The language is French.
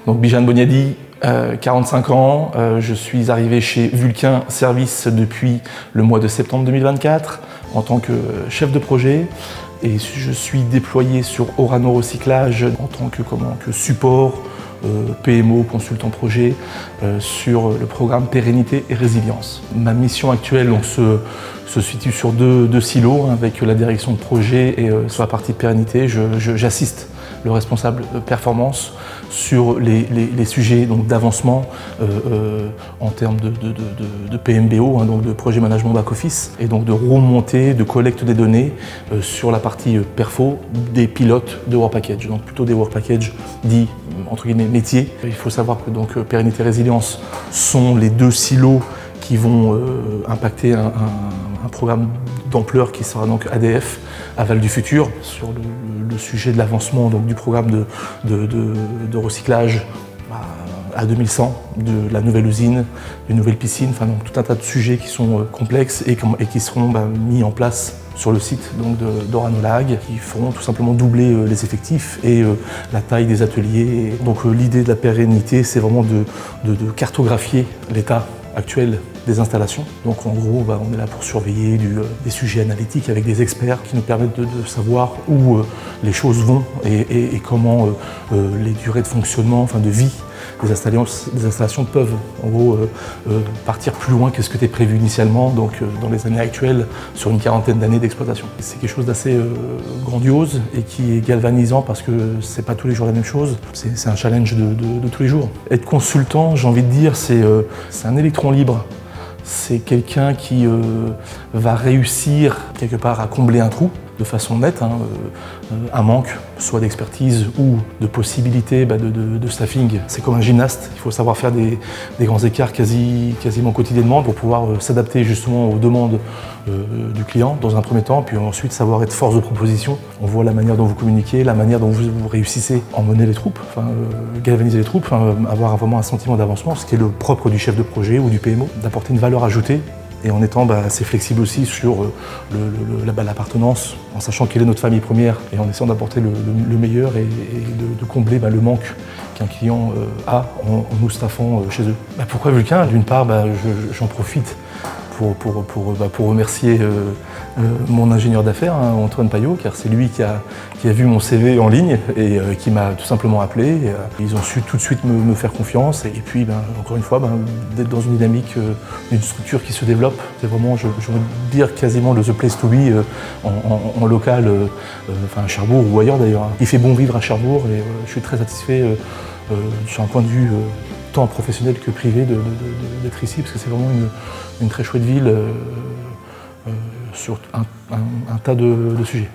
Donc Bijan Boniadi, 45 ans, je suis arrivé chez Vulcain Service depuis le mois de septembre 2024 en tant que chef de projet et je suis déployé sur Orano Recyclage en tant que support, PMO, consultant projet, sur le programme Pérennité et Résilience. Ma mission actuelle donc, se situe sur deux silos, avec la direction de projet et sur la partie de pérennité, j'assiste le responsable performance sur les sujets d'avancement en termes de PMBO, donc de projet management back-office, et donc de remontée, de collecte des données sur la partie perfo des pilotes de Work Package, donc plutôt des Work Package dits entre guillemets métiers. Il faut savoir que donc Pérennité et Résilience sont les deux silos qui vont impacter un programme d'ampleur qui sera donc ADF, Aval du futur, sur le sujet de l'avancement du programme de recyclage à 2100, de la nouvelle usine, d'une nouvelle piscine, enfin donc tout un tas de sujets qui sont complexes et qui seront mis en place sur le site d'Orano Lag, qui feront tout simplement doubler les effectifs et la taille des ateliers. Donc l'idée de la pérennité, c'est vraiment de cartographier l'état actuel des installations. Donc en gros, on est là pour surveiller des sujets analytiques avec des experts qui nous permettent de savoir où les choses vont et comment les durées de fonctionnement, enfin de vie des installations peuvent en gros partir plus loin que ce que était prévu initialement, donc dans les années actuelles, sur une quarantaine d'années d'exploitation. C'est quelque chose d'assez grandiose et qui est galvanisant parce que c'est pas tous les jours la même chose, c'est un challenge de tous les jours. Être consultant, j'ai envie de dire, c'est un électron libre. C'est quelqu'un qui va réussir quelque part à combler un trou de façon nette, un manque, soit d'expertise ou de possibilité de staffing. C'est comme un gymnaste, il faut savoir faire des grands écarts quasiment quotidiennement pour pouvoir s'adapter justement aux demandes du client dans un premier temps, puis ensuite savoir être force de proposition. On voit la manière dont vous communiquez, la manière dont vous réussissez à emmener les troupes, galvaniser les troupes, avoir vraiment un sentiment d'avancement, ce qui est le propre du chef de projet ou du PMO, d'apporter une valeur ajoutée et en étant assez flexible aussi sur l'appartenance, en sachant quelle est notre famille première et en essayant d'apporter le meilleur et de combler le manque qu'un client a en nous staffant chez eux. Pourquoi Vulcain? D'une part, j'en profite pour remercier mon ingénieur d'affaires, Antoine Payot, car c'est lui qui a vu mon CV en ligne et qui m'a tout simplement appelé. Ils ont su tout de suite me faire confiance et puis encore une fois d'être dans une dynamique d'une structure qui se développe. C'est vraiment, je veux dire, quasiment le The Place to Be en local, à Cherbourg ou ailleurs d'ailleurs. Il fait bon vivre à Cherbourg et je suis très satisfait sur un point de vue tant professionnel que privé d'être ici parce que c'est vraiment une très chouette ville sur un tas de sujets.